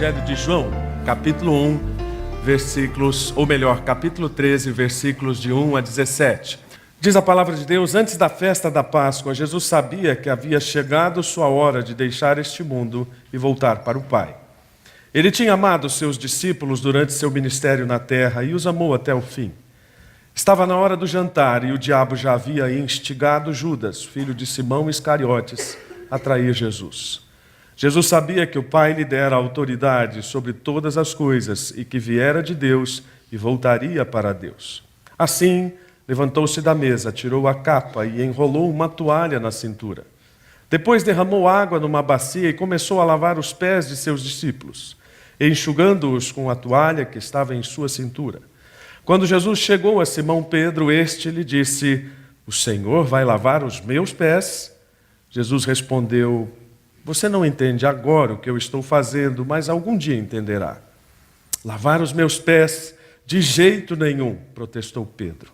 Evangelho de João, capítulo 1, capítulo 13, versículos de 1 a 17. Diz a palavra de Deus: antes da festa da Páscoa, Jesus sabia que havia chegado sua hora de deixar este mundo e voltar para o Pai. Ele tinha amado seus discípulos durante seu ministério na terra e os amou até o fim. Estava na hora do jantar e o diabo já havia instigado Judas, filho de Simão Iscariotes, a trair Jesus. Jesus sabia que o Pai lhe dera autoridade sobre todas as coisas e que viera de Deus e voltaria para Deus. Assim, levantou-se da mesa, tirou a capa e enrolou uma toalha na cintura. Depois derramou água numa bacia e começou a lavar os pés de seus discípulos, enxugando-os com a toalha que estava em sua cintura. Quando Jesus chegou a Simão Pedro, este lhe disse: "O Senhor vai lavar os meus pés?" Jesus respondeu: "Você não entende agora o que eu estou fazendo, mas algum dia entenderá." "Lavar os meus pés? De jeito nenhum," protestou Pedro.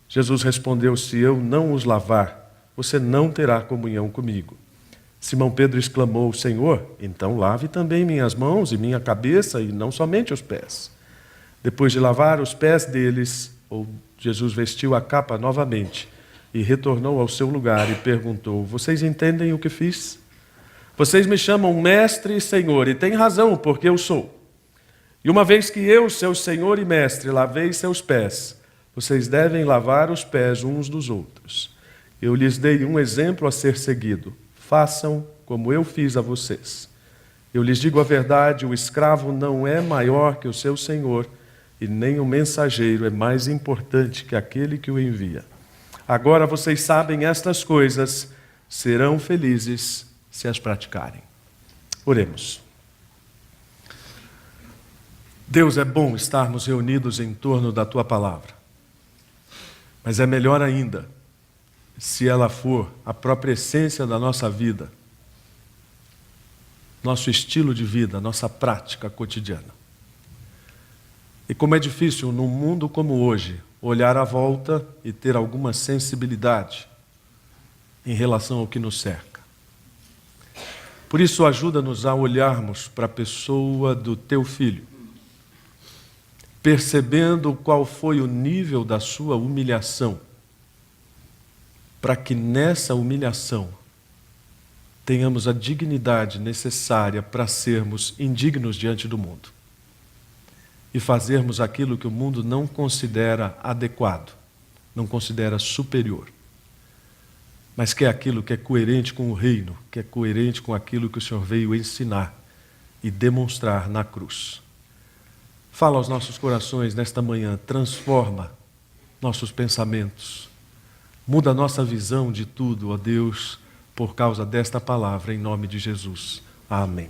Jesus respondeu: "Se eu não os lavar, você não terá comunhão comigo." Simão Pedro exclamou: "Senhor, então lave também minhas mãos e minha cabeça, e não somente os pés." Depois de lavar os pés deles, Jesus vestiu a capa novamente e retornou ao seu lugar e perguntou: "Vocês entendem o que fiz? Vocês me chamam mestre e senhor, e têm razão, porque eu sou. E uma vez que eu, seu senhor e mestre, lavei seus pés, vocês devem lavar os pés uns dos outros. Eu lhes dei um exemplo a ser seguido. Façam como eu fiz a vocês. Eu lhes digo a verdade: o escravo não é maior que o seu senhor, e nem o mensageiro é mais importante que aquele que o envia. Agora vocês sabem estas coisas, serão felizes se as praticarem." Oremos. Deus, é bom estarmos reunidos em torno da Tua palavra, mas é melhor ainda se ela for a própria essência da nossa vida, nosso estilo de vida, nossa prática cotidiana. E como é difícil, num mundo como hoje, olhar à volta e ter alguma sensibilidade em relação ao que nos cerca. Por isso, ajuda-nos a olharmos para a pessoa do Teu Filho, percebendo qual foi o nível da sua humilhação, para que nessa humilhação tenhamos a dignidade necessária para sermos indignos diante do mundo e fazermos aquilo que o mundo não considera adequado, não considera superior, mas que é aquilo que é coerente com o reino, que é coerente com aquilo que o Senhor veio ensinar e demonstrar na cruz. Fala aos nossos corações nesta manhã, transforma nossos pensamentos, muda a nossa visão de tudo, ó Deus, por causa desta palavra, em nome de Jesus. Amém.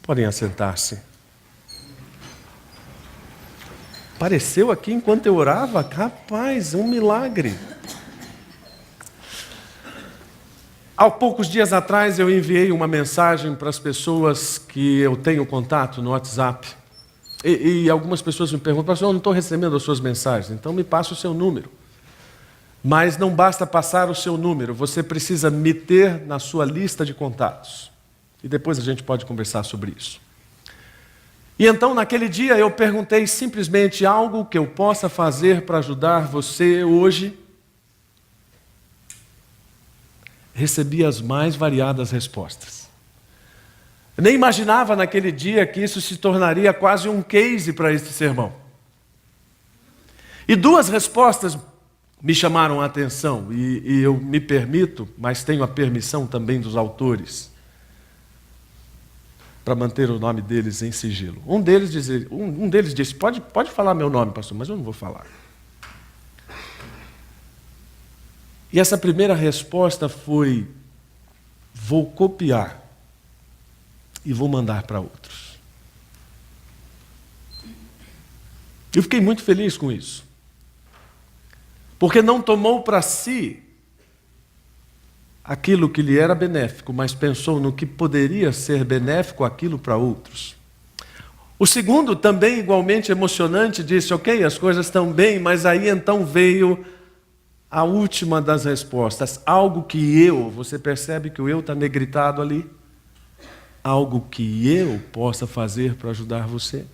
Podem assentar-se. Apareceu aqui enquanto eu orava? Rapaz, um milagre. Há poucos dias atrás eu enviei uma mensagem para as pessoas que eu tenho contato no WhatsApp. E algumas pessoas me perguntam: "Pastor, eu não estou recebendo as suas mensagens." Então me passa o seu número. Mas não basta passar o seu número, você precisa me ter na sua lista de contatos. E depois a gente pode conversar sobre isso. E então, naquele dia, eu perguntei simplesmente algo que eu possa fazer para ajudar você hoje. Recebi as mais variadas respostas. Eu nem imaginava naquele dia que isso se tornaria quase um case para este sermão. E duas respostas me chamaram a atenção, e eu me permito, mas tenho a permissão também dos autores, para manter o nome deles em sigilo. Um deles disse: pode falar meu nome, pastor, mas eu não vou falar. E essa primeira resposta foi: vou copiar e vou mandar para outros. Eu fiquei muito feliz com isso, porque não tomou para si aquilo que lhe era benéfico, mas pensou no que poderia ser benéfico aquilo para outros. O segundo, também igualmente emocionante, disse: "Ok, as coisas estão bem", mas aí então veio a última das respostas, algo que você percebe que o eu está negritado ali, algo que eu possa fazer para ajudar você?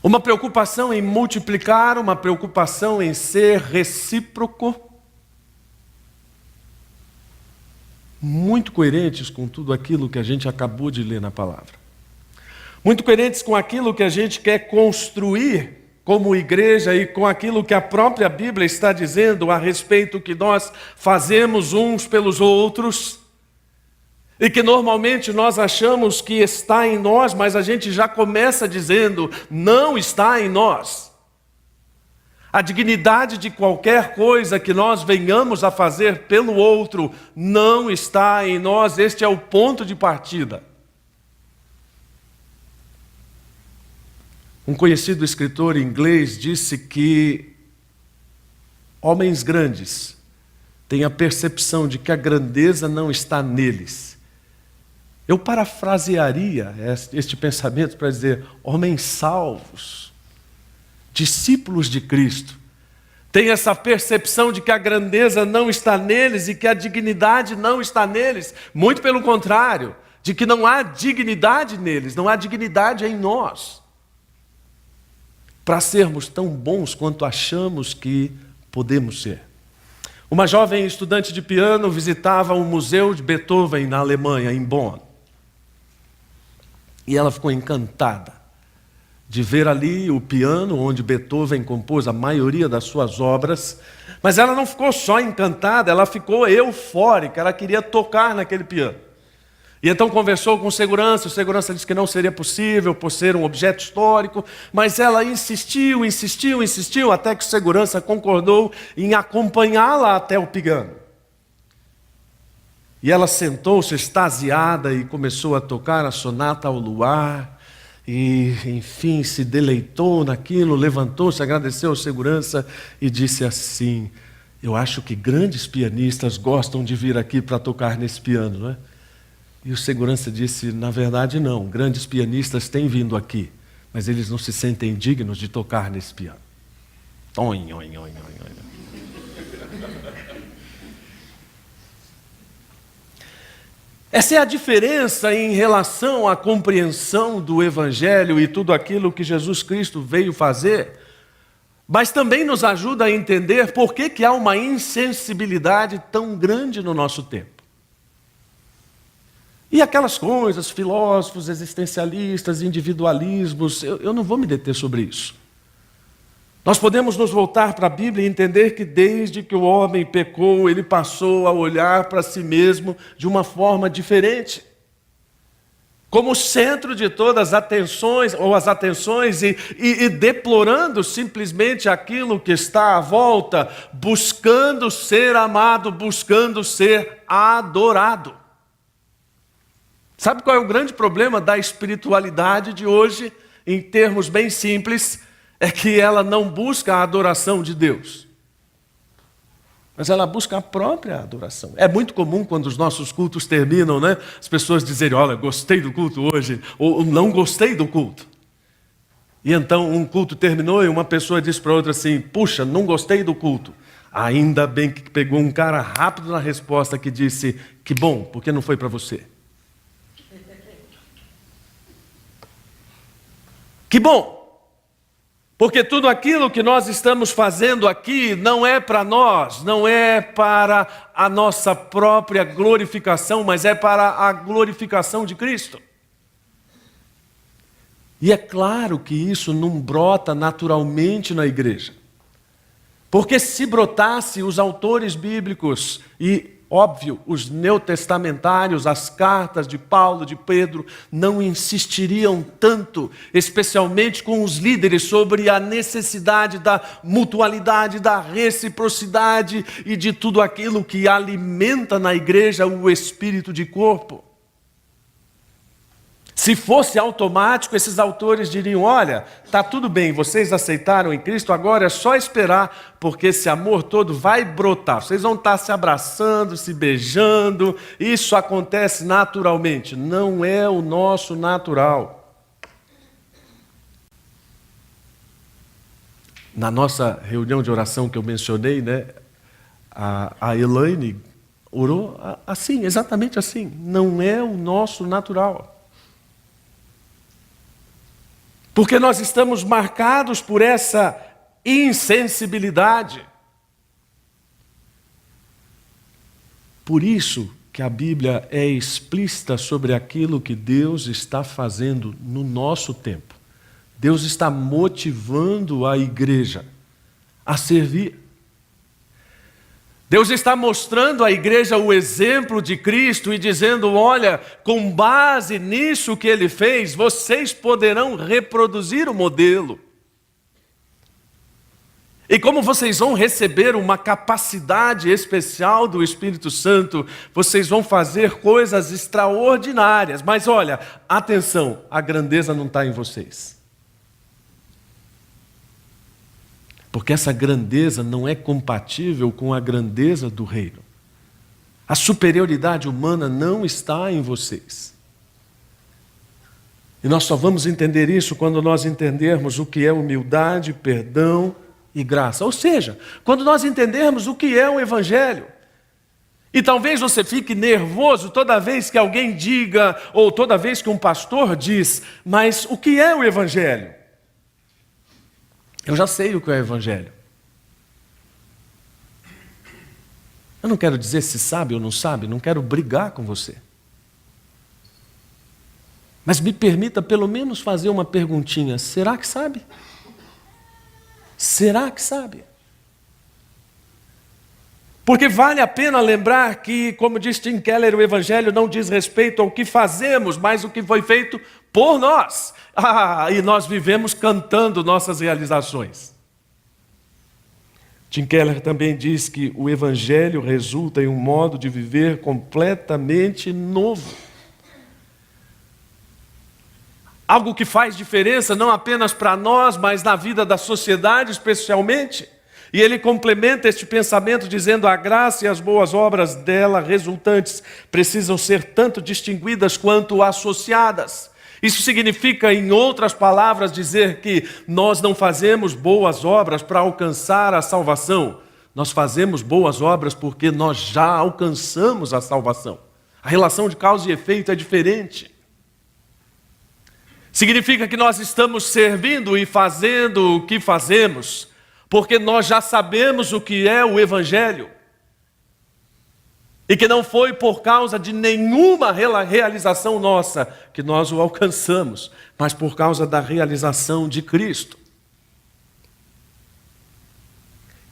Uma preocupação em multiplicar, uma preocupação em ser recíproco. Muito coerentes com tudo aquilo que a gente acabou de ler na palavra. Muito coerentes com aquilo que a gente quer construir como igreja e com aquilo que a própria Bíblia está dizendo a respeito que nós fazemos uns pelos outros e que normalmente nós achamos que está em nós, mas a gente já começa dizendo, não está em nós. A dignidade de qualquer coisa que nós venhamos a fazer pelo outro não está em nós, este é o ponto de partida. Um conhecido escritor inglês disse que homens grandes têm a percepção de que a grandeza não está neles. Eu parafrasearia este pensamento para dizer, homens salvos, discípulos de Cristo, têm essa percepção de que a grandeza não está neles e que a dignidade não está neles. Muito pelo contrário, de que não há dignidade neles, não há dignidade em nós. Para sermos tão bons quanto achamos que podemos ser. Uma jovem estudante de piano visitava o Museu de Beethoven na Alemanha, em Bonn. E ela ficou encantada de ver ali o piano onde Beethoven compôs a maioria das suas obras. Mas ela não ficou só encantada, ela ficou eufórica, ela queria tocar naquele piano. E então conversou com o segurança disse que não seria possível por ser um objeto histórico, mas ela insistiu, até que o segurança concordou em acompanhá-la até o piano. E ela sentou-se extasiada e começou a tocar a sonata ao luar, e enfim se deleitou naquilo, levantou-se, agradeceu ao segurança e disse assim, eu acho que grandes pianistas gostam de vir aqui para tocar nesse piano, não é? E o segurança disse, na verdade não, grandes pianistas têm vindo aqui, mas eles não se sentem dignos de tocar nesse piano. Essa é a diferença em relação à compreensão do Evangelho e tudo aquilo que Jesus Cristo veio fazer, mas também nos ajuda a entender por que há uma insensibilidade tão grande no nosso tempo. E aquelas coisas, filósofos, existencialistas, individualismos, eu não vou me deter sobre isso. Nós podemos nos voltar para a Bíblia e entender que desde que o homem pecou, ele passou a olhar para si mesmo de uma forma diferente. Como centro de todas as atenções e deplorando simplesmente aquilo que está à volta, buscando ser amado, buscando ser adorado. Sabe qual é o grande problema da espiritualidade de hoje, em termos bem simples? É que ela não busca a adoração de Deus, mas ela busca a própria adoração. É muito comum quando os nossos cultos terminam, né? As pessoas dizerem, olha, gostei do culto hoje, ou não gostei do culto. E então um culto terminou e uma pessoa diz para outra assim, puxa, não gostei do culto. Ainda bem que pegou um cara rápido na resposta que disse, que bom, porque não foi para você. Que bom, porque tudo aquilo que nós estamos fazendo aqui não é para nós, não é para a nossa própria glorificação, mas é para a glorificação de Cristo. E é claro que isso não brota naturalmente na igreja. Porque se brotasse, os autores bíblicos e, óbvio, os neotestamentários, as cartas de Paulo, de Pedro, não insistiriam tanto, especialmente com os líderes, sobre a necessidade da mutualidade, da reciprocidade e de tudo aquilo que alimenta na igreja o espírito de corpo. Se fosse automático, esses autores diriam, olha, está tudo bem, vocês aceitaram em Cristo, agora é só esperar, porque esse amor todo vai brotar. Vocês vão estar se abraçando, se beijando, isso acontece naturalmente. Não é o nosso natural. Na nossa reunião de oração que eu mencionei, né, a Elaine orou assim, exatamente assim. Não é o nosso natural. Porque nós estamos marcados por essa insensibilidade. Por isso que a Bíblia é explícita sobre aquilo que Deus está fazendo no nosso tempo. Deus está motivando a igreja a servir. Deus está mostrando à igreja o exemplo de Cristo e dizendo, olha, com base nisso que Ele fez, vocês poderão reproduzir o modelo. E como vocês vão receber uma capacidade especial do Espírito Santo, vocês vão fazer coisas extraordinárias. Mas olha, atenção, a grandeza não está em vocês. Porque essa grandeza não é compatível com a grandeza do reino. A superioridade humana não está em vocês. E nós só vamos entender isso quando nós entendermos o que é humildade, perdão e graça. Ou seja, quando nós entendermos o que é o Evangelho. E talvez você fique nervoso toda vez que alguém diga, ou toda vez que um pastor diz, mas o que é o Evangelho? Eu já sei o que é o Evangelho. Eu não quero dizer se sabe ou não sabe, não quero brigar com você. Mas me permita pelo menos fazer uma perguntinha. Será que sabe? Será que sabe? Porque vale a pena lembrar que, como diz Tim Keller, o Evangelho não diz respeito ao que fazemos, mas o que foi feito por nós. E nós vivemos cantando nossas realizações. Tim Keller também diz que o Evangelho resulta em um modo de viver completamente novo. Algo que faz diferença não apenas para nós, mas na vida da sociedade especialmente. E ele complementa este pensamento dizendo: a graça e as boas obras dela resultantes precisam ser tanto distinguidas quanto associadas. Isso significa, em outras palavras, dizer que nós não fazemos boas obras para alcançar a salvação. Nós fazemos boas obras porque nós já alcançamos a salvação. A relação de causa e efeito é diferente. Significa que nós estamos servindo e fazendo o que fazemos porque nós já sabemos o que é o Evangelho. E que não foi por causa de nenhuma realização nossa que nós o alcançamos, mas por causa da realização de Cristo.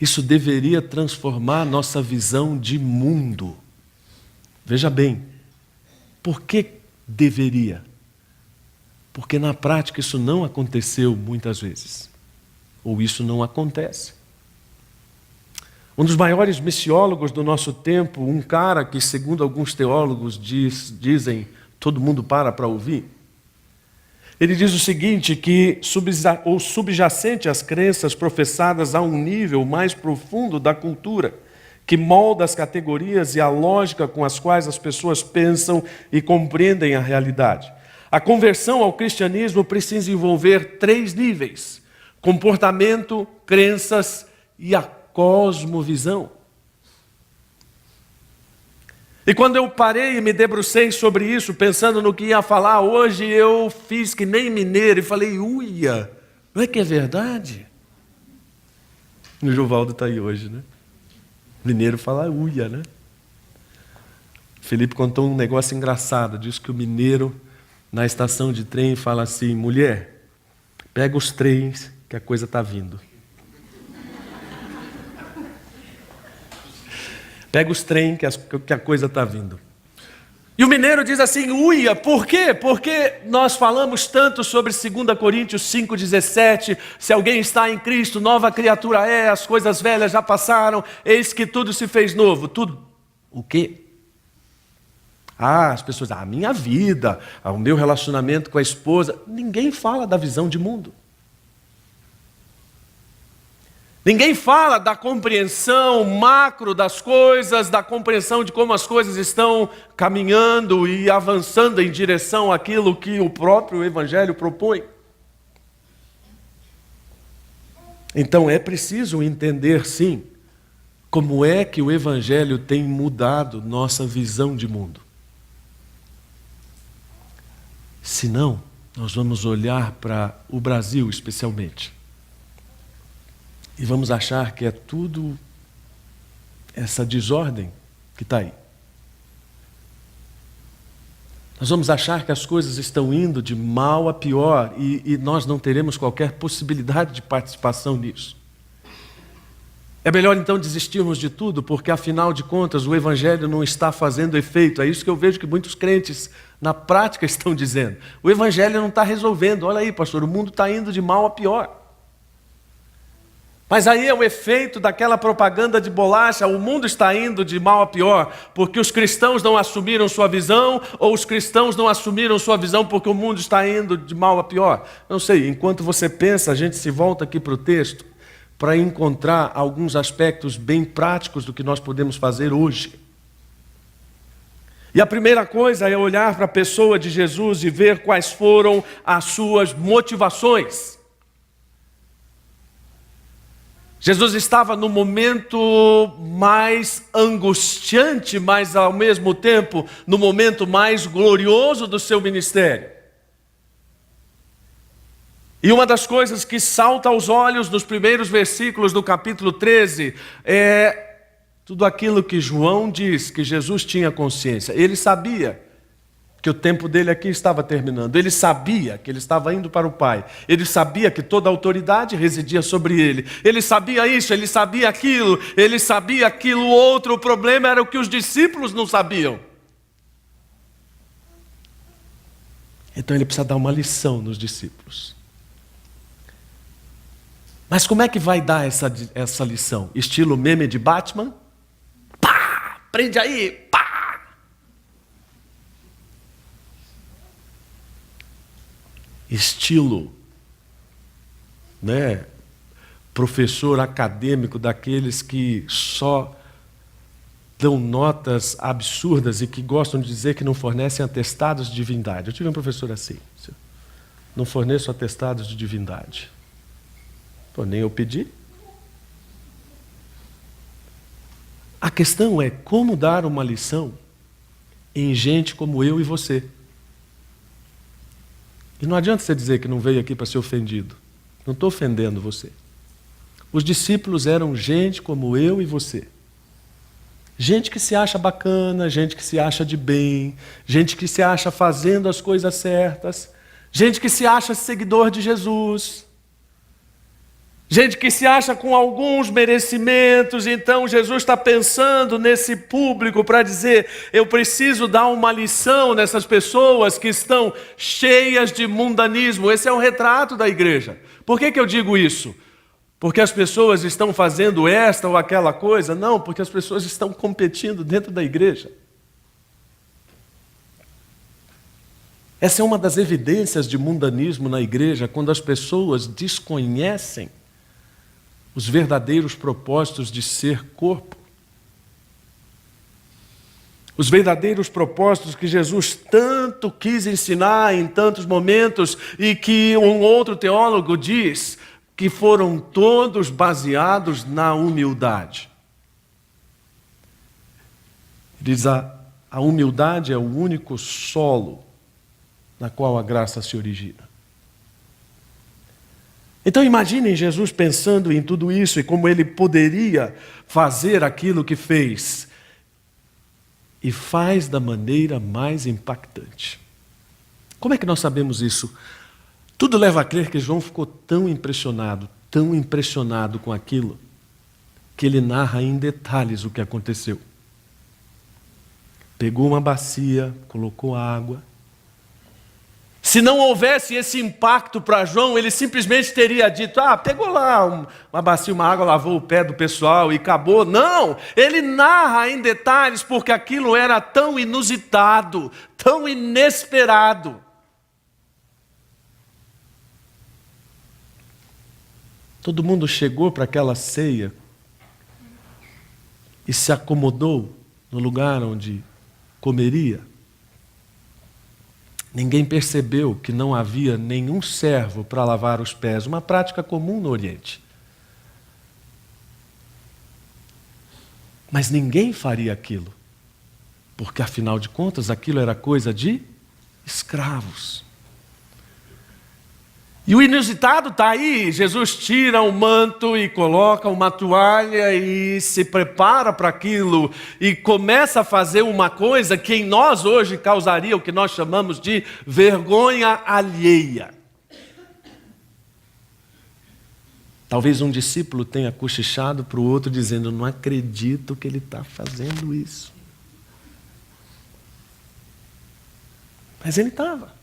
Isso deveria transformar nossa visão de mundo. Veja bem, por que deveria? Porque na prática isso não aconteceu muitas vezes. Ou isso não acontece. Um dos maiores missiólogos do nosso tempo, um cara que, segundo alguns teólogos dizem, todo mundo para ouvir, ele diz o seguinte, que subjacente às crenças professadas a um nível mais profundo da cultura, que molda as categorias e a lógica com as quais as pessoas pensam e compreendem a realidade. A conversão ao cristianismo precisa envolver 3 níveis: comportamento, crenças e a cosmovisão. E quando eu parei e me debrucei sobre isso, pensando no que ia falar hoje, eu fiz que nem mineiro e falei, uia, não é que é verdade? O Jovaldo está aí hoje, né? Mineiro fala uia, né? Felipe contou um negócio engraçado, diz que o mineiro, na estação de trem, fala assim, mulher, pega os trens que a coisa está vindo. Pega os trem que a coisa está vindo. E o mineiro diz assim, uia, por quê? Porque nós falamos tanto sobre 2 Coríntios 5,17, se alguém está em Cristo, nova criatura é, as coisas velhas já passaram, eis que tudo se fez novo. Tudo. O quê? As pessoas, a minha vida, o meu relacionamento com a esposa. Ninguém fala da visão de mundo. Ninguém fala da compreensão macro das coisas, da compreensão de como as coisas estão caminhando e avançando em direção àquilo que o próprio Evangelho propõe. Então é preciso entender, sim, como é que o Evangelho tem mudado nossa visão de mundo. Se não, nós vamos olhar para o Brasil especialmente e vamos achar que é tudo essa desordem que está aí. Nós vamos achar que as coisas estão indo de mal a pior e nós não teremos qualquer possibilidade de participação nisso. É melhor então desistirmos de tudo, porque afinal de contas o Evangelho não está fazendo efeito. É isso que eu vejo que muitos crentes na prática estão dizendo. O Evangelho não está resolvendo. Olha aí, pastor, o mundo está indo de mal a pior. Mas aí é o efeito daquela propaganda de bolacha, o mundo está indo de mal a pior, porque os cristãos não assumiram sua visão, ou os cristãos não assumiram sua visão porque o mundo está indo de mal a pior. Não sei, enquanto você pensa, a gente se volta aqui para o texto, para encontrar alguns aspectos bem práticos do que nós podemos fazer hoje. E a primeira coisa é olhar para a pessoa de Jesus e ver quais foram as suas motivações. Jesus estava no momento mais angustiante, mas ao mesmo tempo no momento mais glorioso do seu ministério. E uma das coisas que salta aos olhos nos primeiros versículos do capítulo 13 é tudo aquilo que João diz que Jesus tinha consciência. Ele sabia que o tempo dele aqui estava terminando. Ele sabia que ele estava indo para o Pai. Ele sabia que toda a autoridade residia sobre ele. Ele sabia isso, ele sabia aquilo, ele sabia aquilo outro. O problema era o que os discípulos não sabiam. Então ele precisa dar uma lição nos discípulos. Mas como é que vai dar essa lição? Estilo meme de Batman? Pá! Prende aí! Pá! Estilo, professor acadêmico daqueles que só dão notas absurdas e que gostam de dizer que não fornecem atestados de divindade. Eu tive um professor assim. Não forneço atestados de divindade. Pô, nem eu pedi. A questão é como dar uma lição em gente como eu e você. E não adianta você dizer que não veio aqui para ser ofendido. Não estou ofendendo você. Os discípulos eram gente como eu e você. Gente que se acha bacana, gente que se acha de bem, gente que se acha fazendo as coisas certas, gente que se acha seguidor de Jesus. Gente que se acha com alguns merecimentos, então Jesus está pensando nesse público para dizer, eu preciso dar uma lição nessas pessoas que estão cheias de mundanismo. Esse é o retrato da igreja. Por que eu digo isso? Porque as pessoas estão fazendo esta ou aquela coisa? Não, porque as pessoas estão competindo dentro da igreja. Essa é uma das evidências de mundanismo na igreja, quando as pessoas desconhecem os verdadeiros propósitos de ser corpo. Os verdadeiros propósitos que Jesus tanto quis ensinar em tantos momentos e que um outro teólogo diz que foram todos baseados na humildade. Diz a humildade é o único solo na qual a graça se origina. Então imaginem Jesus pensando em tudo isso e como ele poderia fazer aquilo que fez. E faz da maneira mais impactante. Como é que nós sabemos isso? Tudo leva a crer que João ficou tão impressionado com aquilo, que ele narra em detalhes o que aconteceu. Pegou uma bacia, colocou água. Se não houvesse esse impacto para João, ele simplesmente teria dito, pegou lá uma bacia, uma água, lavou o pé do pessoal e acabou. Não, ele narra em detalhes porque aquilo era tão inusitado, tão inesperado. Todo mundo chegou para aquela ceia e se acomodou no lugar onde comeria. Ninguém percebeu que não havia nenhum servo para lavar os pés, uma prática comum no Oriente. Mas ninguém faria aquilo, porque afinal de contas aquilo era coisa de escravos. E o inusitado está aí, Jesus tira o manto e coloca uma toalha e se prepara para aquilo e começa a fazer uma coisa que em nós hoje causaria o que nós chamamos de vergonha alheia. Talvez um discípulo tenha cochichado para o outro dizendo, não acredito que ele está fazendo isso. Mas ele estava.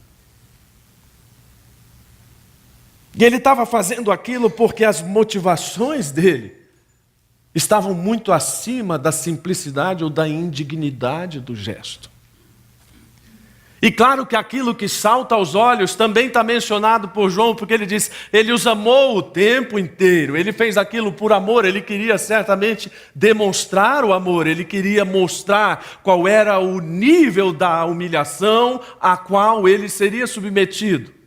E ele estava fazendo aquilo porque as motivações dele estavam muito acima da simplicidade ou da indignidade do gesto. E claro que aquilo que salta aos olhos também está mencionado por João, porque ele diz, ele os amou o tempo inteiro, ele fez aquilo por amor, ele queria certamente demonstrar o amor, ele queria mostrar qual era o nível da humilhação a qual ele seria submetido.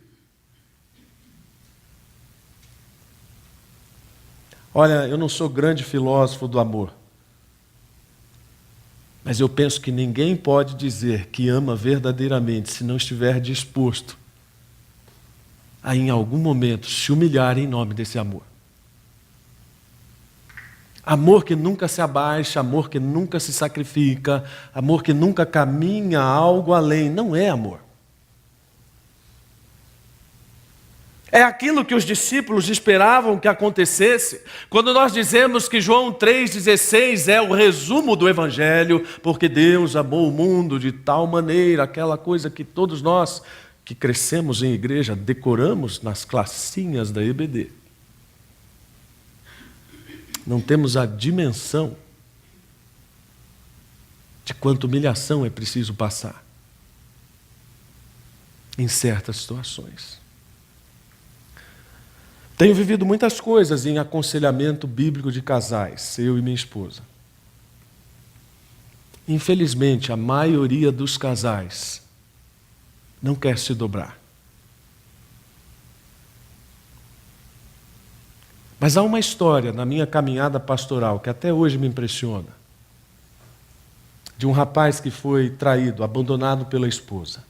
Olha, eu não sou grande filósofo do amor, mas eu penso que ninguém pode dizer que ama verdadeiramente se não estiver disposto a, em algum momento, se humilhar em nome desse amor. Amor que nunca se abaixa, amor que nunca se sacrifica, amor que nunca caminha algo além, não é amor. É aquilo que os discípulos esperavam que acontecesse. Quando nós dizemos que João 3,16 é o resumo do Evangelho, porque Deus amou o mundo de tal maneira, aquela coisa que todos nós que crescemos em igreja decoramos nas classinhas da EBD. Não temos a dimensão de quanta humilhação é preciso passar em certas situações. Tenho vivido muitas coisas em aconselhamento bíblico de casais, eu e minha esposa. Infelizmente, a maioria dos casais não quer se dobrar. Mas há uma história na minha caminhada pastoral que até hoje me impressiona, de um rapaz que foi traído, abandonado pela esposa.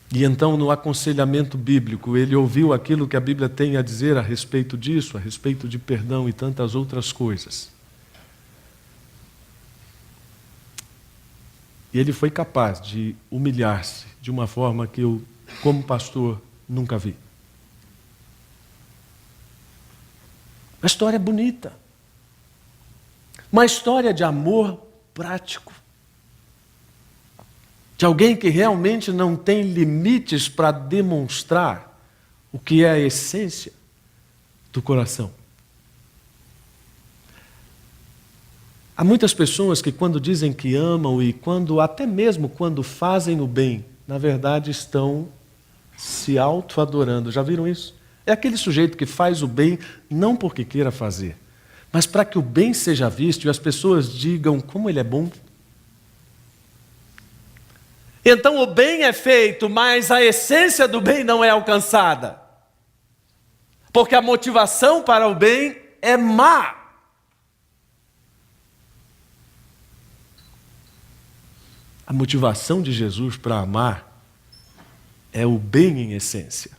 E então, no aconselhamento bíblico, ele ouviu aquilo que a Bíblia tem a dizer a respeito disso, a respeito de perdão e tantas outras coisas. E ele foi capaz de humilhar-se de uma forma que eu, como pastor, nunca vi. Uma história bonita. Uma história de amor prático. De alguém que realmente não tem limites para demonstrar o que é a essência do coração. Há muitas pessoas que quando dizem que amam e até mesmo quando fazem o bem, na verdade estão se auto-adorando. Já viram isso? É aquele sujeito que faz o bem não porque queira fazer, mas para que o bem seja visto e as pessoas digam como ele é bom. Então o bem é feito, mas a essência do bem não é alcançada. Porque a motivação para o bem é má. A motivação de Jesus para amar é o bem em essência.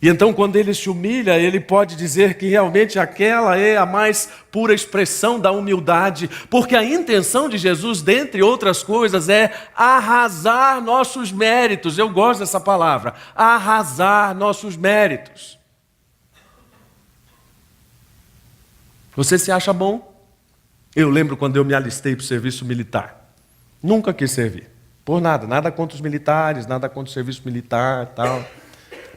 E então, quando ele se humilha, ele pode dizer que realmente aquela é a mais pura expressão da humildade, porque a intenção de Jesus, dentre outras coisas, é arrasar nossos méritos. Eu gosto dessa palavra, arrasar nossos méritos. Você se acha bom? Eu lembro quando eu me alistei para o serviço militar. Nunca quis servir, por nada, nada contra os militares, nada contra o serviço militar e tal.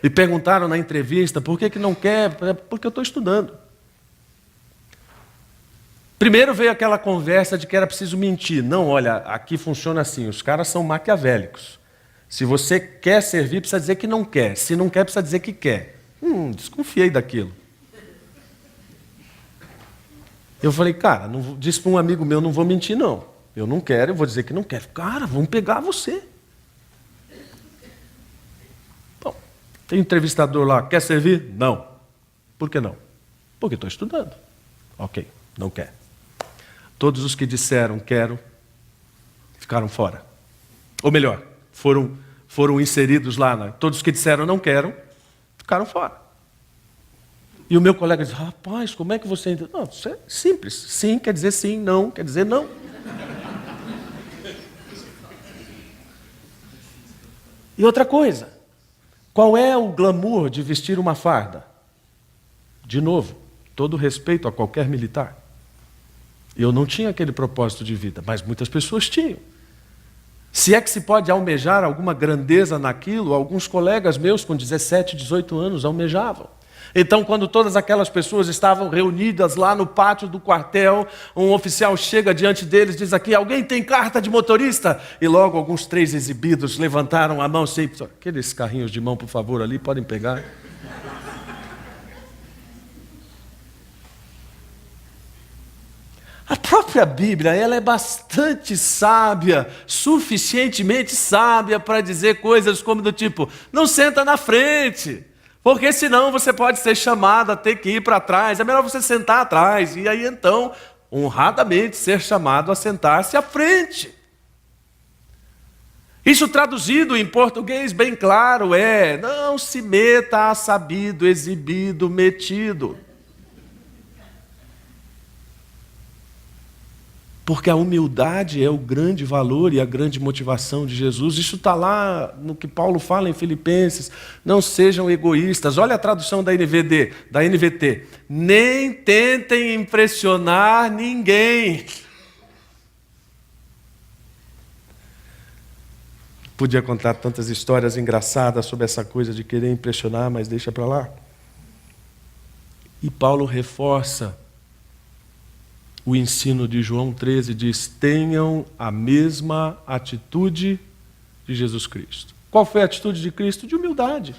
Me perguntaram na entrevista, por que não quer? Porque eu estou estudando. Primeiro veio aquela conversa de que era preciso mentir. Não, olha, aqui funciona assim, os caras são maquiavélicos. Se você quer servir, precisa dizer que não quer. Se não quer, precisa dizer que quer. Desconfiei daquilo. Eu falei, cara, disse para um amigo meu, não vou mentir não. Eu não quero, eu vou dizer que não quero. Cara, vamos pegar você. Tem um entrevistador lá, quer servir? Não. Por que não? Porque estou estudando. Ok. Não quer. Todos os que disseram quero, ficaram fora. Ou melhor, foram inseridos lá. Todos os que disseram não quero, ficaram fora. E o meu colega diz, rapaz, como é que você entende? Não, isso é simples. Sim quer dizer sim, não quer dizer não. E outra coisa, qual é o glamour de vestir uma farda? De novo, todo respeito a qualquer militar. Eu não tinha aquele propósito de vida, mas muitas pessoas tinham. Se é que se pode almejar alguma grandeza naquilo, alguns colegas meus com 17, 18 anos almejavam. Então, quando todas aquelas pessoas estavam reunidas lá no pátio do quartel, um oficial chega diante deles e diz aqui, alguém tem carta de motorista? E logo alguns 3 exibidos levantaram a mão, sempre, aqueles carrinhos de mão, por favor, ali, podem pegar. A própria Bíblia, ela é bastante sábia, suficientemente sábia para dizer coisas como do tipo, não senta na frente, porque senão você pode ser chamado a ter que ir para trás, é melhor você sentar atrás, e aí então, honradamente, ser chamado a sentar-se à frente. Isso traduzido em português bem claro é, não se meta a sabido, exibido, metido. Porque a humildade é o grande valor e a grande motivação de Jesus. Isso está lá no que Paulo fala em Filipenses. Não sejam egoístas. Olha a tradução da NVT. Nem tentem impressionar ninguém. Podia contar tantas histórias engraçadas sobre essa coisa de querer impressionar, mas deixa para lá. E Paulo reforça o ensino de João 13, diz, tenham a mesma atitude de Jesus Cristo. Qual foi a atitude de Cristo? De humildade.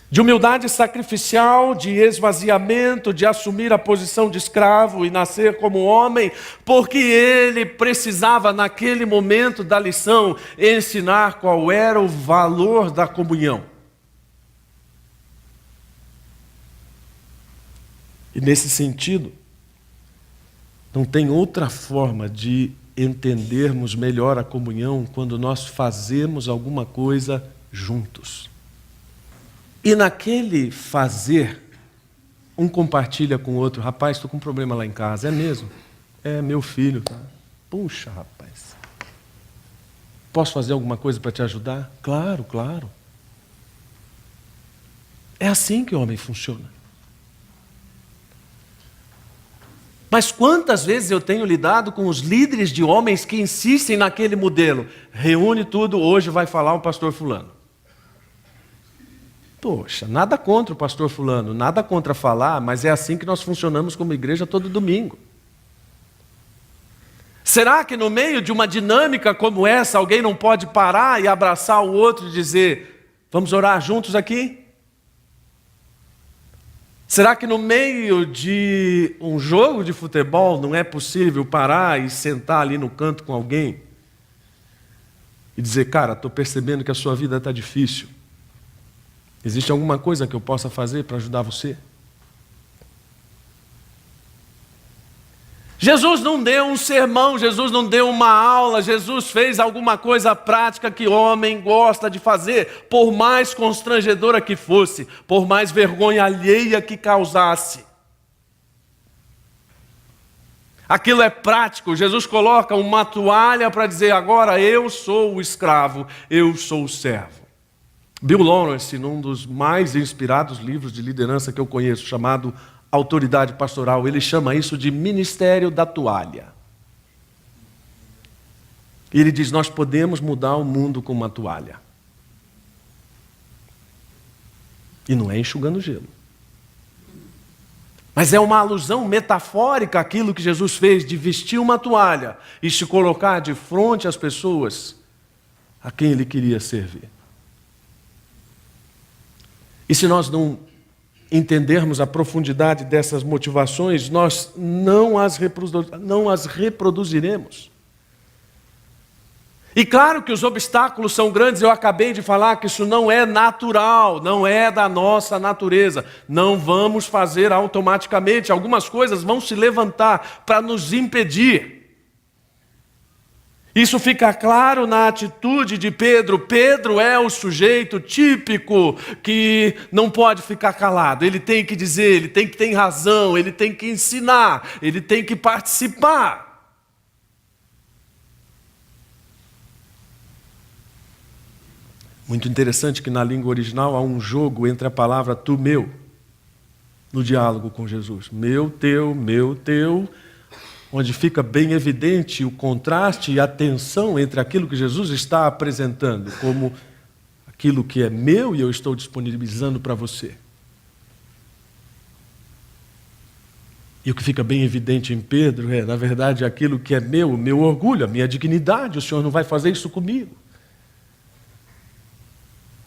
De humildade sacrificial, de esvaziamento, de assumir a posição de escravo e nascer como homem, porque ele precisava, naquele momento da lição, ensinar qual era o valor da comunhão. E nesse sentido, não tem outra forma de entendermos melhor a comunhão quando nós fazemos alguma coisa juntos. E naquele fazer, um compartilha com o outro, rapaz, estou com um problema lá em casa, é mesmo? É meu filho. Puxa, rapaz, posso fazer alguma coisa para te ajudar? Claro, claro. É assim que o homem funciona. Mas quantas vezes eu tenho lidado com os líderes de homens que insistem naquele modelo? Reúne tudo, hoje vai falar o pastor fulano. Poxa, nada contra o pastor fulano, nada contra falar, mas é assim que nós funcionamos como igreja todo domingo. Será que no meio de uma dinâmica como essa, alguém não pode parar e abraçar o outro e dizer, vamos orar juntos aqui? Será que no meio de um jogo de futebol não é possível parar e sentar ali no canto com alguém e dizer, cara, estou percebendo que a sua vida está difícil. Existe alguma coisa que eu possa fazer para ajudar você? Jesus não deu um sermão, Jesus não deu uma aula, Jesus fez alguma coisa prática que o homem gosta de fazer, por mais constrangedora que fosse, por mais vergonha alheia que causasse. Aquilo é prático, Jesus coloca uma toalha para dizer, agora eu sou o escravo, eu sou o servo. Bill Lawrence, num dos mais inspirados livros de liderança que eu conheço, chamado Autoridade Pastoral, ele chama isso de ministério da toalha. E ele diz, nós podemos mudar o mundo com uma toalha. E não é enxugando gelo. Mas é uma alusão metafórica àquilo que Jesus fez de vestir uma toalha e se colocar de frente às pessoas a quem ele queria servir. E se nós não entendermos a profundidade dessas motivações, nós não as reproduziremos. E claro que os obstáculos são grandes, eu acabei de falar que isso não é natural, não é da nossa natureza. Não vamos fazer automaticamente, algumas coisas vão se levantar para nos impedir. Isso fica claro na atitude de Pedro. Pedro é o sujeito típico que não pode ficar calado. Ele tem que dizer, ele tem que ter razão, ele tem que ensinar, ele tem que participar. Muito interessante que na língua original há um jogo entre a palavra tu, meu, no diálogo com Jesus. Meu, teu, onde fica bem evidente o contraste e a tensão entre aquilo que Jesus está apresentando como aquilo que é meu e eu estou disponibilizando para você. E o que fica bem evidente em Pedro é, na verdade, aquilo que é meu, o meu orgulho, a minha dignidade. O Senhor não vai fazer isso comigo.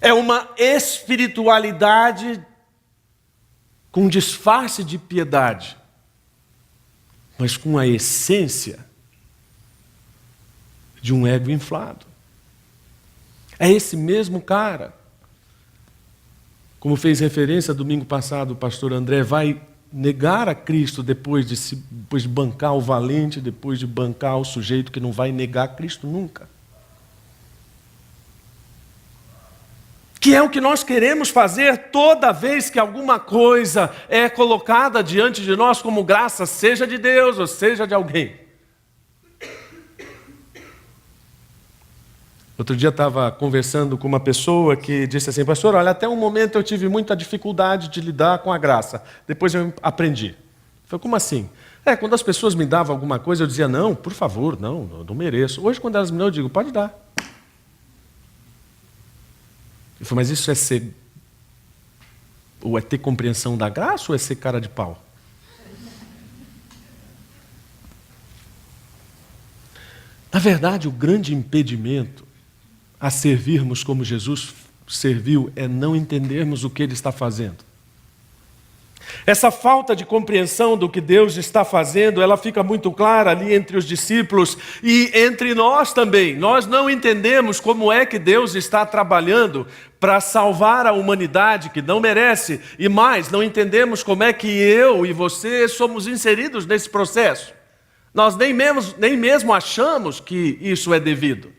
É uma espiritualidade com disfarce de piedade, mas com a essência de um ego inflado. É esse mesmo cara, como fez referência domingo passado o pastor André, vai negar a Cristo depois de bancar o valente, depois de bancar o sujeito que não vai negar Cristo nunca. Que é o que nós queremos fazer toda vez que alguma coisa é colocada diante de nós como graça, seja de Deus ou seja de alguém. Outro dia estava conversando com uma pessoa que disse assim, pastor, olha, até um momento eu tive muita dificuldade de lidar com a graça, depois eu aprendi. Foi como assim? Quando as pessoas me davam alguma coisa, eu dizia, não, por favor, não, eu não mereço. Hoje, quando elas me dão, eu digo, pode dar. Ele falou, mas isso é ser... ou é ter compreensão da graça ou é ser cara de pau? Na verdade, o grande impedimento a servirmos como Jesus serviu é não entendermos o que Ele está fazendo. Essa falta de compreensão do que Deus está fazendo, ela fica muito clara ali entre os discípulos e entre nós também. Nós não entendemos como é que Deus está trabalhando para salvar a humanidade que não merece. E mais, não entendemos como é que eu e você somos inseridos nesse processo. Nós nem mesmo achamos que isso é devido.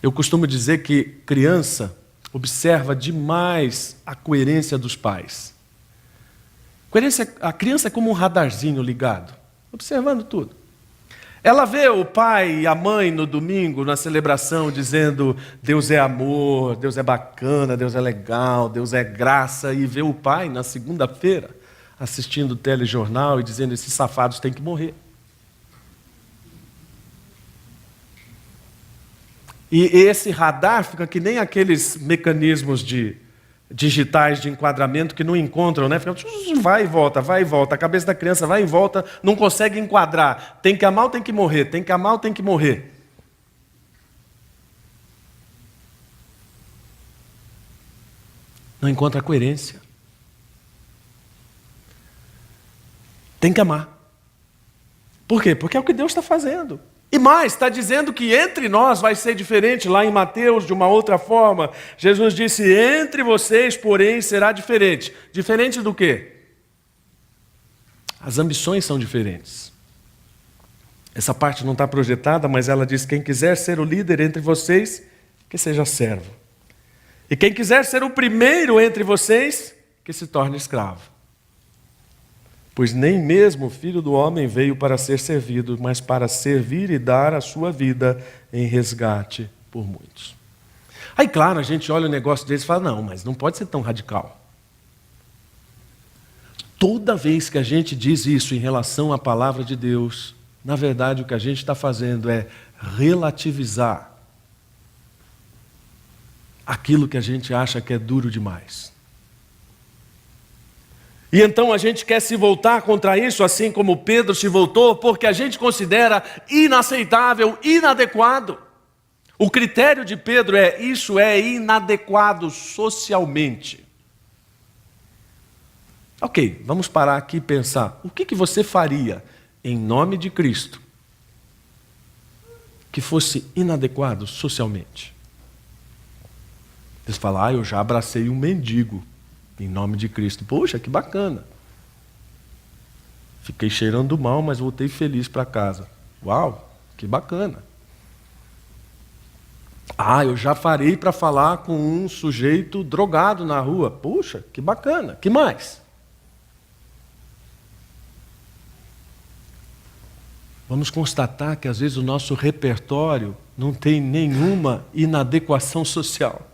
Eu costumo dizer que criança observa demais a coerência dos pais. A criança é como um radarzinho ligado, observando tudo. Ela vê o pai e a mãe no domingo, na celebração, dizendo Deus é amor, Deus é bacana, Deus é legal, Deus é graça, e vê o pai na segunda-feira assistindo o telejornal e dizendo esses safados têm que morrer. E esse radar fica que nem aqueles mecanismos digitais de enquadramento que não encontram, né? Fica, vai e volta, a cabeça da criança vai e volta, não consegue enquadrar. Tem que amar ou tem que morrer? Tem que amar ou tem que morrer? Não encontra coerência. Tem que amar. Por quê? Porque é o que Deus está fazendo. E mais, está dizendo que entre nós vai ser diferente. Lá em Mateus, de uma outra forma, Jesus disse, entre vocês, porém, será diferente. Diferente do quê? As ambições são diferentes. Essa parte não está projetada, mas ela diz, quem quiser ser o líder entre vocês, que seja servo. E quem quiser ser o primeiro entre vocês, que se torne escravo. Pois nem mesmo o Filho do Homem veio para ser servido, mas para servir e dar a sua vida em resgate por muitos. Aí, claro, a gente olha o negócio deles e fala, não, mas não pode ser tão radical. Toda vez que a gente diz isso em relação à palavra de Deus, na verdade o que a gente está fazendo é relativizar aquilo que a gente acha que é duro demais. E então a gente quer se voltar contra isso, assim como Pedro se voltou, porque a gente considera inaceitável, inadequado. O critério de Pedro é, isso é inadequado socialmente. Ok, vamos parar aqui e pensar, o que você faria em nome de Cristo, que fosse inadequado socialmente. Eles falam, eu já abracei um mendigo em nome de Cristo. Poxa, que bacana. Fiquei cheirando mal, mas voltei feliz para casa. Uau, que bacana. Eu já parei para falar com um sujeito drogado na rua. Puxa, que bacana. Que mais? Vamos constatar que às vezes o nosso repertório não tem nenhuma inadequação social.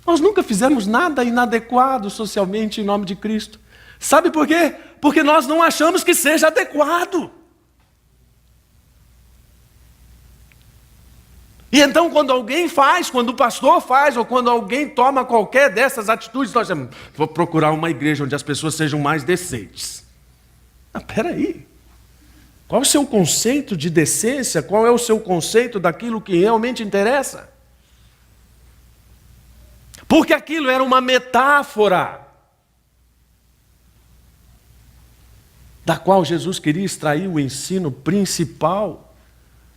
Nós nunca fizemos nada inadequado socialmente em nome de Cristo. Sabe por quê? Porque nós não achamos que seja adequado. E então quando alguém faz, quando o pastor faz, ou quando alguém toma qualquer dessas atitudes, nós dizemos, vou procurar uma igreja onde as pessoas sejam mais decentes. Espera aí. Qual é o seu conceito de decência? Qual é o seu conceito daquilo que realmente interessa? Porque aquilo era uma metáfora da qual Jesus queria extrair o ensino principal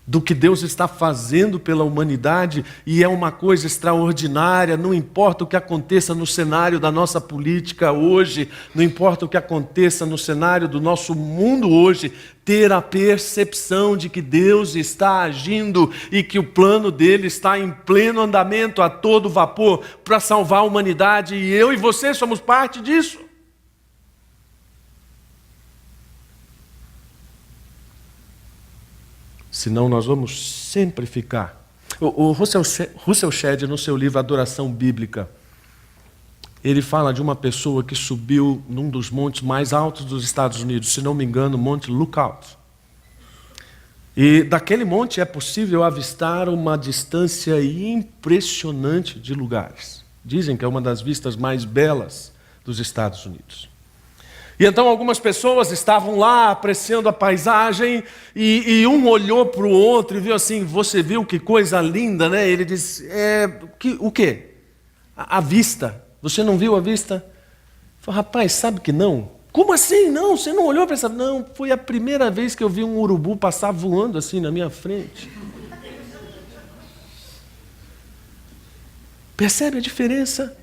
do que Deus está fazendo pela humanidade, e é uma coisa extraordinária, não importa o que aconteça no cenário da nossa política hoje, não importa o que aconteça no cenário do nosso mundo hoje, ter a percepção de que Deus está agindo e que o plano dele está em pleno andamento a todo vapor para salvar a humanidade, e eu e você somos parte disso. Senão nós vamos sempre ficar. O Russell Shedd, no seu livro Adoração Bíblica, ele fala de uma pessoa que subiu num dos montes mais altos dos Estados Unidos, se não me engano, o Monte Lookout. E daquele monte é possível avistar uma distância impressionante de lugares. Dizem que é uma das vistas mais belas dos Estados Unidos. E então algumas pessoas estavam lá apreciando a paisagem e um olhou para o outro e viu assim, você viu que coisa linda, né? Ele disse, o quê? A vista. Você não viu a vista? Falei, rapaz, sabe que não? Como assim? Não, você não olhou para essa... Não, foi a primeira vez que eu vi um urubu passar voando assim na minha frente. Percebe a diferença?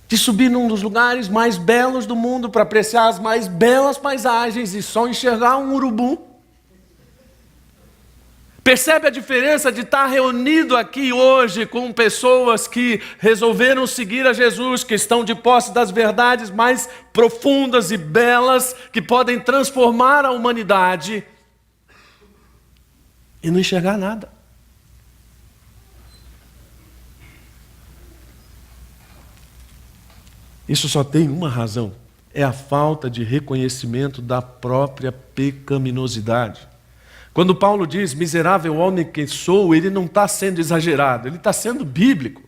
De subir num dos lugares mais belos do mundo para apreciar as mais belas paisagens e só enxergar um urubu. Percebe a diferença de estar reunido aqui hoje com pessoas que resolveram seguir a Jesus, que estão de posse das verdades mais profundas e belas, que podem transformar a humanidade, e não enxergar nada. Isso só tem uma razão, é a falta de reconhecimento da própria pecaminosidade. Quando Paulo diz, miserável homem que sou, ele não está sendo exagerado, ele está sendo bíblico.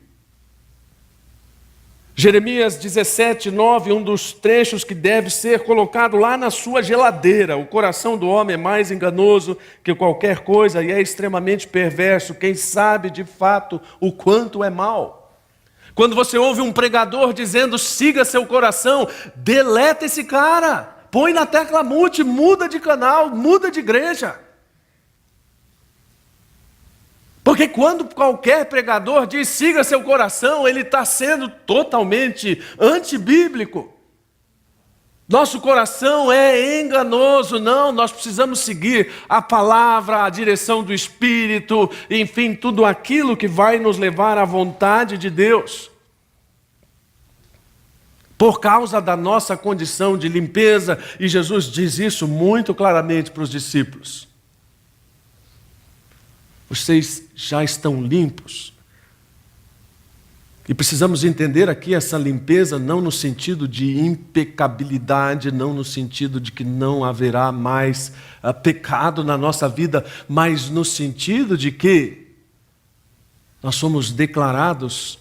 Jeremias 17:9, um dos trechos que deve ser colocado lá na sua geladeira. O coração do homem é mais enganoso que qualquer coisa e é extremamente perverso. Quem sabe de fato o quanto é mau? Quando você ouve um pregador dizendo, siga seu coração, deleta esse cara, põe na tecla mute, muda de canal, muda de igreja. Porque quando qualquer pregador diz, siga seu coração, ele está sendo totalmente antibíblico. Nosso coração é enganoso, não, nós precisamos seguir a palavra, a direção do Espírito, enfim, tudo aquilo que vai nos levar à vontade de Deus. Por causa da nossa condição de limpeza, e Jesus diz isso muito claramente para os discípulos. Vocês já estão limpos. E precisamos entender aqui essa limpeza não no sentido de impecabilidade, não no sentido de que não haverá mais pecado na nossa vida, mas no sentido de que nós somos declarados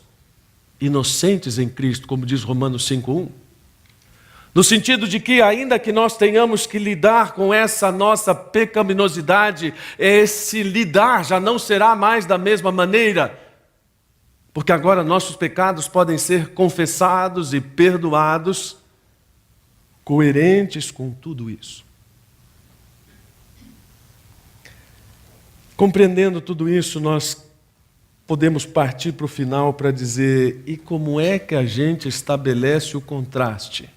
inocentes em Cristo, como diz Romanos 5:1. No sentido de que, ainda que nós tenhamos que lidar com essa nossa pecaminosidade, esse lidar já não será mais da mesma maneira, porque agora nossos pecados podem ser confessados e perdoados, coerentes com tudo isso. Compreendendo tudo isso, nós podemos partir para o final para dizer: e como é que a gente estabelece o contraste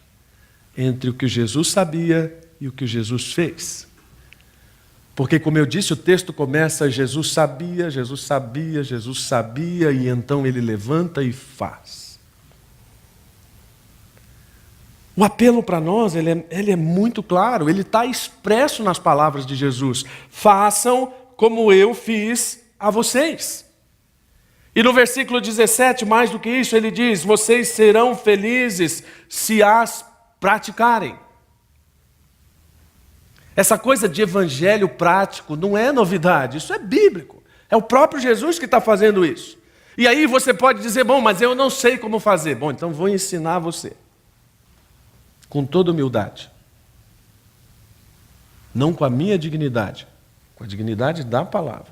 entre o que Jesus sabia e o que Jesus fez? Porque, como eu disse, o texto começa: Jesus sabia, Jesus sabia, Jesus sabia, e então ele levanta e faz. O apelo para nós, ele é muito claro, ele está expresso nas palavras de Jesus: façam como eu fiz a vocês. E no versículo 17, mais do que isso, ele diz: vocês serão felizes se as praticarem. Essa coisa de evangelho prático não é novidade, isso é bíblico. É o próprio Jesus que está fazendo isso. E aí você pode dizer: bom, mas eu não sei como fazer. Bom, então vou ensinar você. Com toda humildade. Não com a minha dignidade, com a dignidade da palavra.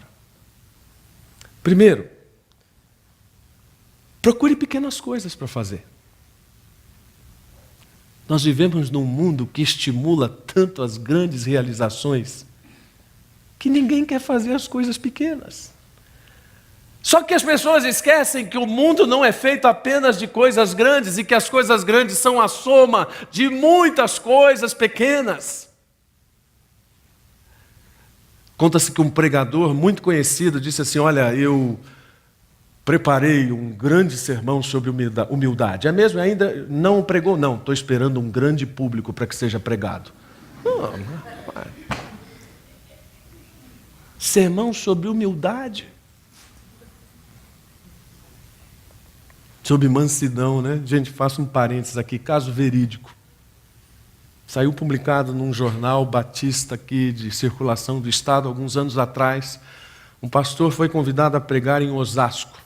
Primeiro, procure pequenas coisas para fazer. Nós vivemos num mundo que estimula tanto as grandes realizações que ninguém quer fazer as coisas pequenas. Só que as pessoas esquecem que o mundo não é feito apenas de coisas grandes e que as coisas grandes são a soma de muitas coisas pequenas. Conta-se que um pregador muito conhecido disse assim: olha, eu preparei um grande sermão sobre humildade. É mesmo? Ainda não pregou? Não, estou esperando um grande público para que seja pregado. Não. Sermão sobre humildade. Sobre mansidão, né? Gente, faço um parênteses aqui, caso verídico. Saiu publicado num jornal batista aqui de circulação do estado, alguns anos atrás. Um pastor foi convidado a pregar em Osasco.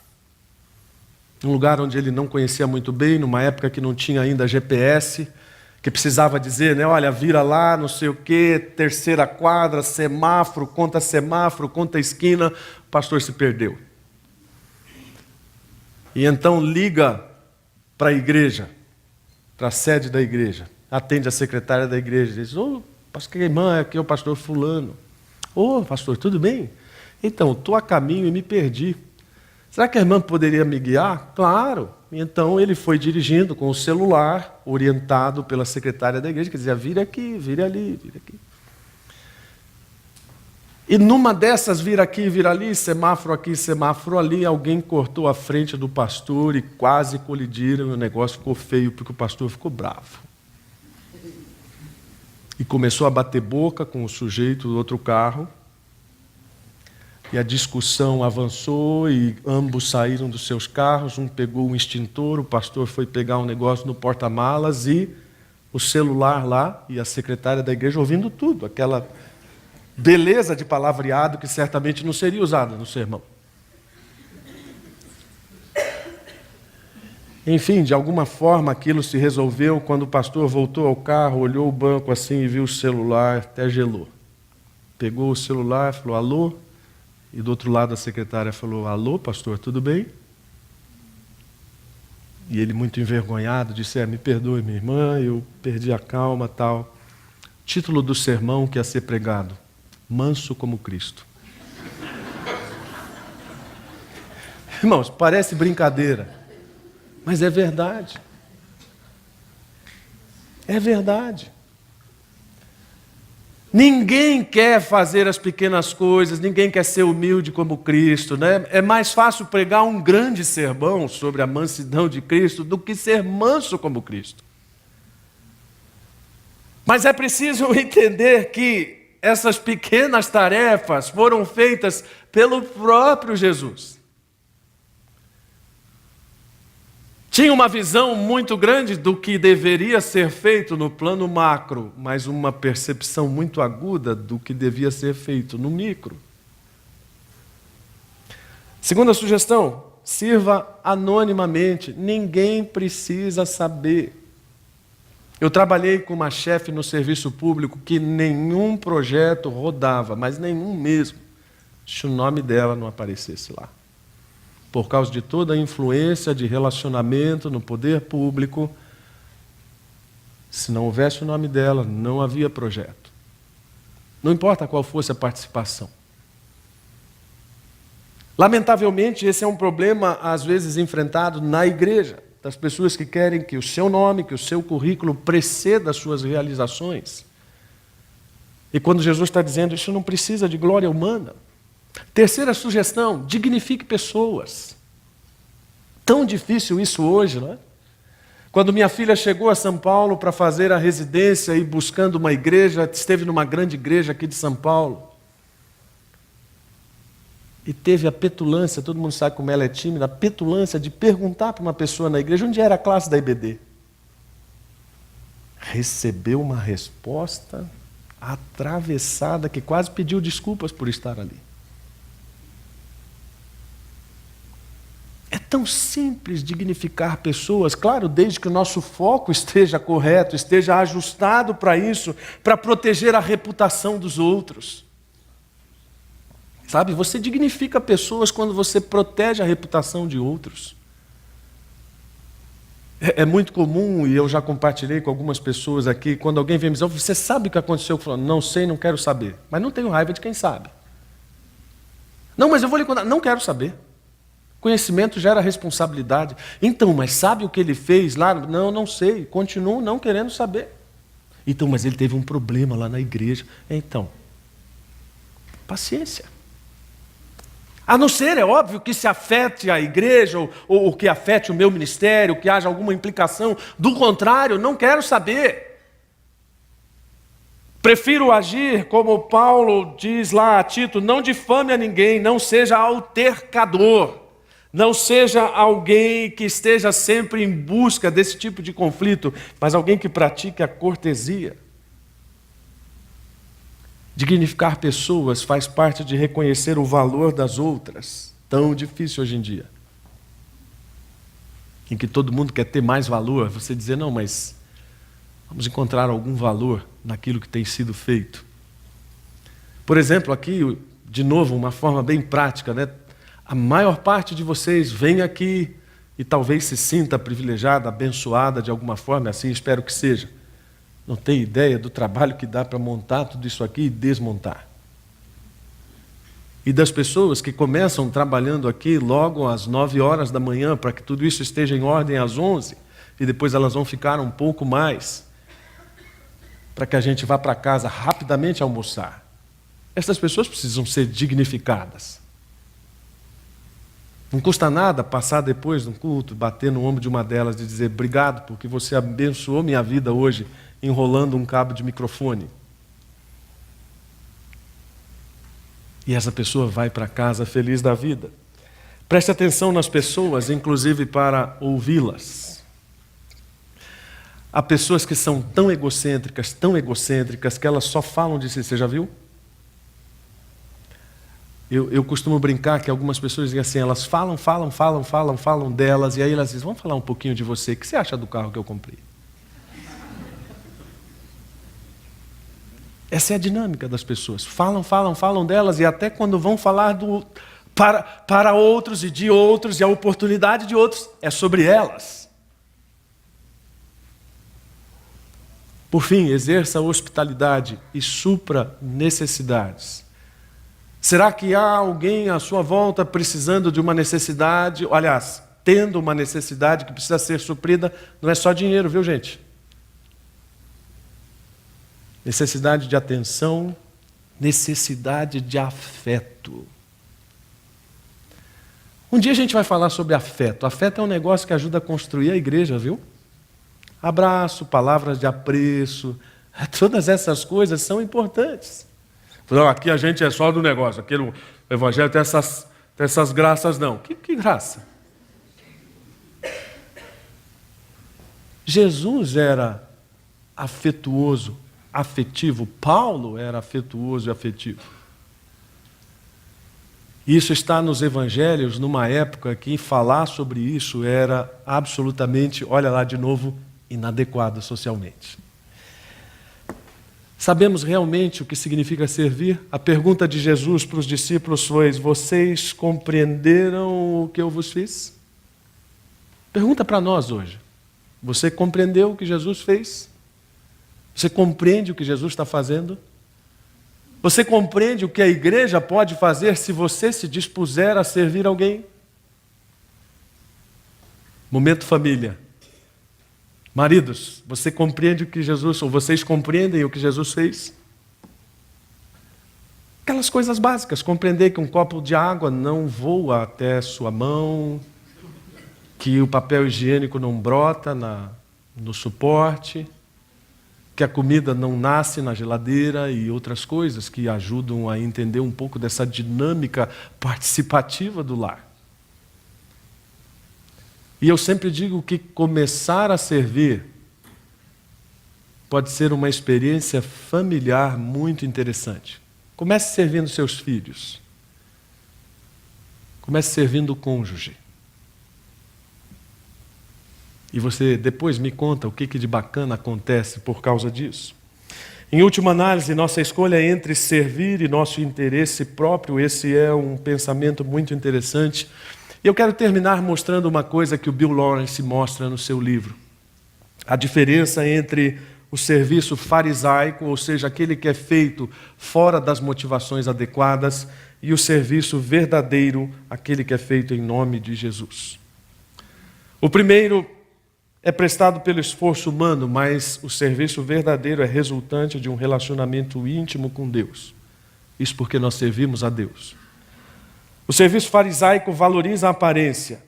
Um lugar onde ele não conhecia muito bem, numa época que não tinha ainda GPS, que precisava dizer, né, olha, vira lá, não sei o quê, terceira quadra, semáforo, conta esquina. O pastor se perdeu. E então liga para a igreja, para a sede da igreja. Atende a secretária da igreja, diz: ô, pastor, irmã, aqui é o pastor fulano. Ô, pastor, tudo bem? Então, estou a caminho e me perdi. Será que a irmã poderia me guiar? Claro. Então ele foi dirigindo com o celular, orientado pela secretária da igreja, que dizia: vira aqui, vira ali, vira aqui. E numa dessas, vira aqui, vira ali, semáforo aqui, semáforo ali, alguém cortou a frente do pastor e quase colidiram, e o negócio ficou feio, porque o pastor ficou bravo. E começou a bater boca com o sujeito do outro carro. E a discussão avançou e ambos saíram dos seus carros. Um pegou um extintor, o pastor foi pegar um negócio no porta-malas e o celular lá, e a secretária da igreja ouvindo tudo, aquela beleza de palavreado que certamente não seria usada no sermão. Enfim, de alguma forma aquilo se resolveu. Quando o pastor voltou ao carro, olhou o banco assim e viu o celular, até gelou. Pegou o celular, falou: alô? E do outro lado a secretária falou: alô, pastor, tudo bem? E ele, muito envergonhado, disse: me perdoe, minha irmã, eu perdi a calma, tal. Título do sermão que ia ser pregado: manso como Cristo. Irmãos, parece brincadeira, mas é verdade. É verdade. Ninguém quer fazer as pequenas coisas, ninguém quer ser humilde como Cristo, né? É mais fácil pregar um grande sermão sobre a mansidão de Cristo do que ser manso como Cristo. Mas é preciso entender que essas pequenas tarefas foram feitas pelo próprio Jesus. Tinha uma visão muito grande do que deveria ser feito no plano macro, mas uma percepção muito aguda do que devia ser feito no micro. Segunda sugestão: sirva anonimamente, ninguém precisa saber. Eu trabalhei com uma chefe no serviço público que nenhum projeto rodava, mas nenhum mesmo, se o nome dela não aparecesse lá. Por causa de toda a influência de relacionamento no poder público, se não houvesse o nome dela, não havia projeto. Não importa qual fosse a participação. Lamentavelmente, esse é um problema, às vezes, enfrentado na igreja, das pessoas que querem que o seu nome, que o seu currículo preceda as suas realizações. E quando Jesus está dizendo, isso não precisa de glória humana. Terceira sugestão, dignifique pessoas. Tão difícil isso hoje, não é? Quando minha filha chegou a São Paulo para fazer a residência e buscando uma igreja, esteve numa grande igreja aqui de São Paulo, e teve a petulância, todo mundo sabe como ela é tímida, a petulância de perguntar para uma pessoa na igreja onde era a classe da IBD. Recebeu uma resposta atravessada que quase pediu desculpas por estar ali. É tão simples dignificar pessoas, claro, desde que o nosso foco esteja correto, esteja ajustado para isso, para proteger a reputação dos outros. Sabe, você dignifica pessoas quando você protege a reputação de outros. É muito comum, e eu já compartilhei com algumas pessoas aqui, quando alguém vem me dizer, você sabe o que aconteceu? Eu falo, não sei, não quero saber. Mas não tenho raiva de quem sabe. Não, mas eu vou lhe contar. Não quero saber. Conhecimento gera responsabilidade. Então, mas sabe o que ele fez lá? Não, não sei. Continuo não querendo saber. Então, mas ele teve um problema lá na igreja. Então, paciência. A não ser, é óbvio, que se afete a igreja, ou que afete o meu ministério, que haja alguma implicação. Do contrário, não quero saber. Prefiro agir como Paulo diz lá a Tito, não difame a ninguém, não seja altercador, não seja alguém que esteja sempre em busca desse tipo de conflito, mas alguém que pratique a cortesia. Dignificar pessoas faz parte de reconhecer o valor das outras, tão difícil hoje em dia, em que todo mundo quer ter mais valor, você dizer, não, mas vamos encontrar algum valor naquilo que tem sido feito. Por exemplo, aqui, de novo, uma forma bem prática, né? A maior parte de vocês vem aqui e talvez se sinta privilegiada, abençoada de alguma forma, assim espero que seja. Não tem ideia do trabalho que dá para montar tudo isso aqui e desmontar. E das pessoas que começam trabalhando aqui logo às 9 horas da manhã, para que tudo isso esteja em ordem às 11, e depois elas vão ficar um pouco mais, para que a gente vá para casa rapidamente almoçar. Essas pessoas precisam ser dignificadas. Não custa nada passar depois de um culto, bater no ombro de uma delas e dizer, obrigado, porque você abençoou minha vida hoje, enrolando um cabo de microfone. E essa pessoa vai para casa feliz da vida. Preste atenção nas pessoas, inclusive para ouvi-las. Há pessoas que são tão egocêntricas, que elas só falam de si. Você já viu? Eu costumo brincar que algumas pessoas dizem assim, elas falam delas, e aí elas dizem, vamos falar um pouquinho de você. O que você acha do carro que eu comprei? Essa é a dinâmica das pessoas. Falam delas, e até quando vão falar para outros e de outros, e a oportunidade de outros, é sobre elas. Por fim, exerça a hospitalidade e supra necessidades. Será que há alguém à sua volta precisando de uma necessidade, aliás, tendo uma necessidade que precisa ser suprida? Não é só dinheiro, viu, gente? Necessidade de atenção, necessidade de afeto. Um dia a gente vai falar sobre afeto. Afeto é um negócio que ajuda a construir a igreja, viu? Abraço, palavras de apreço, todas essas coisas são importantes. Não, aqui a gente é só do negócio, aqui no Evangelho tem essas graças não. Que graça? Jesus era afetuoso, afetivo. Paulo era afetuoso e afetivo. Isso está nos evangelhos numa época que falar sobre isso era absolutamente, olha lá de novo, inadequado socialmente. Sabemos realmente o que significa servir? A pergunta de Jesus para os discípulos foi, vocês compreenderam o que eu vos fiz? Pergunta para nós hoje. Você compreendeu o que Jesus fez? Você compreende o que Jesus está fazendo? Você compreende o que a igreja pode fazer se você se dispuser a servir alguém? Momento família. Maridos, você compreende o que Jesus, ou vocês compreendem o que Jesus fez? Aquelas coisas básicas, compreender que um copo de água não voa até sua mão, que o papel higiênico não brota no suporte, que a comida não nasce na geladeira e outras coisas que ajudam a entender um pouco dessa dinâmica participativa do lar. E eu sempre digo que começar a servir pode ser uma experiência familiar muito interessante. Comece servindo seus filhos. Comece servindo o cônjuge. E você depois me conta o que de bacana acontece por causa disso. Em última análise, nossa escolha é entre servir e nosso interesse próprio. Esse é um pensamento muito interessante. E eu quero terminar mostrando uma coisa que o Bill Lawrence mostra no seu livro. A diferença entre o serviço farisaico, ou seja, aquele que é feito fora das motivações adequadas, e o serviço verdadeiro, aquele que é feito em nome de Jesus. O primeiro é prestado pelo esforço humano, mas o serviço verdadeiro é resultante de um relacionamento íntimo com Deus. Isso porque nós servimos a Deus. O serviço farisaico valoriza a aparência.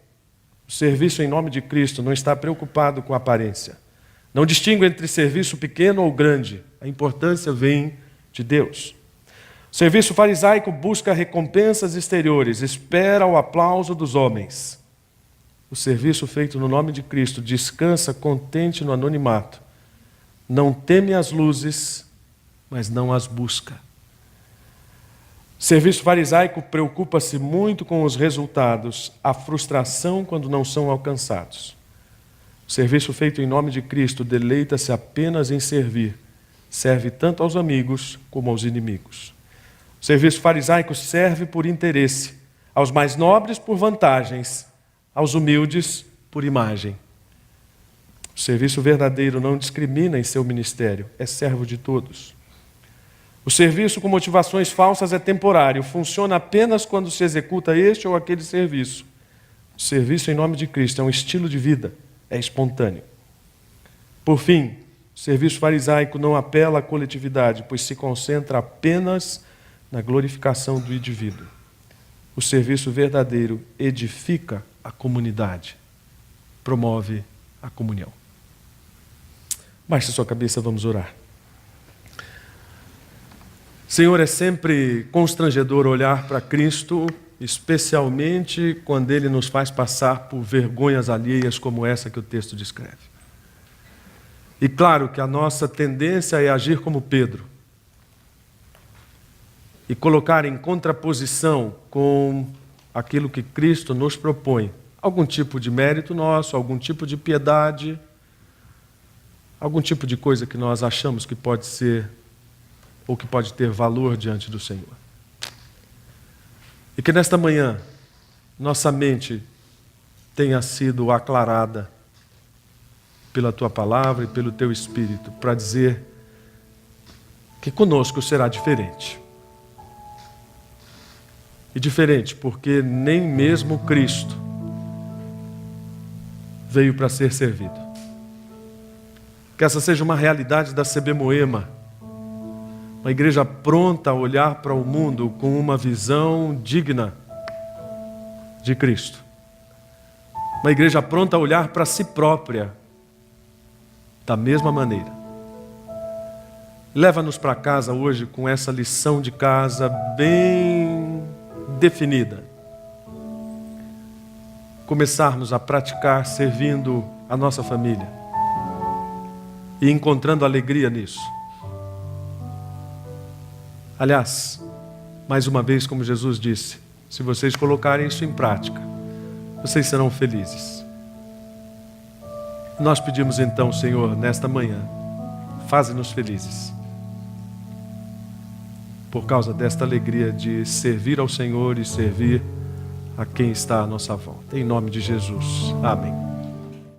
O serviço em nome de Cristo não está preocupado com a aparência. Não distingue entre serviço pequeno ou grande. A importância vem de Deus. O serviço farisaico busca recompensas exteriores, espera o aplauso dos homens. O serviço feito no nome de Cristo descansa contente no anonimato. Não teme as luzes, mas não as busca. O serviço farisaico preocupa-se muito com os resultados, a frustração quando não são alcançados. O serviço feito em nome de Cristo deleita-se apenas em servir. Serve tanto aos amigos como aos inimigos. O serviço farisaico serve por interesse, aos mais nobres por vantagens, aos humildes por imagem. O serviço verdadeiro não discrimina em seu ministério, é servo de todos. O serviço com motivações falsas é temporário, funciona apenas quando se executa este ou aquele serviço. O serviço em nome de Cristo é um estilo de vida, é espontâneo. Por fim, o serviço farisaico não apela à coletividade, pois se concentra apenas na glorificação do indivíduo. O serviço verdadeiro edifica a comunidade, promove a comunhão. Baixe sua cabeça, vamos orar. Senhor, é sempre constrangedor olhar para Cristo, especialmente quando Ele nos faz passar por vergonhas alheias como essa que o texto descreve. E claro que a nossa tendência é agir como Pedro e colocar em contraposição com aquilo que Cristo nos propõe, algum tipo de mérito nosso, algum tipo de piedade, algum tipo de coisa que nós achamos que pode ser ou que pode ter valor diante do Senhor. E que nesta manhã nossa mente tenha sido aclarada pela Tua Palavra e pelo Teu Espírito, para dizer que conosco será diferente. E diferente porque nem mesmo Cristo veio para ser servido. Que essa seja uma realidade da CB Moema, uma igreja pronta a olhar para o mundo com uma visão digna de Cristo. Uma igreja pronta a olhar para si própria da mesma maneira. Leva-nos para casa hoje com essa lição de casa bem definida. Começarmos a praticar servindo a nossa família e encontrando alegria nisso. Aliás, mais uma vez, como Jesus disse, se vocês colocarem isso em prática, vocês serão felizes. Nós pedimos então, Senhor, nesta manhã, faze-nos felizes. Por causa desta alegria de servir ao Senhor e servir a quem está à nossa volta. Em nome de Jesus. Amém.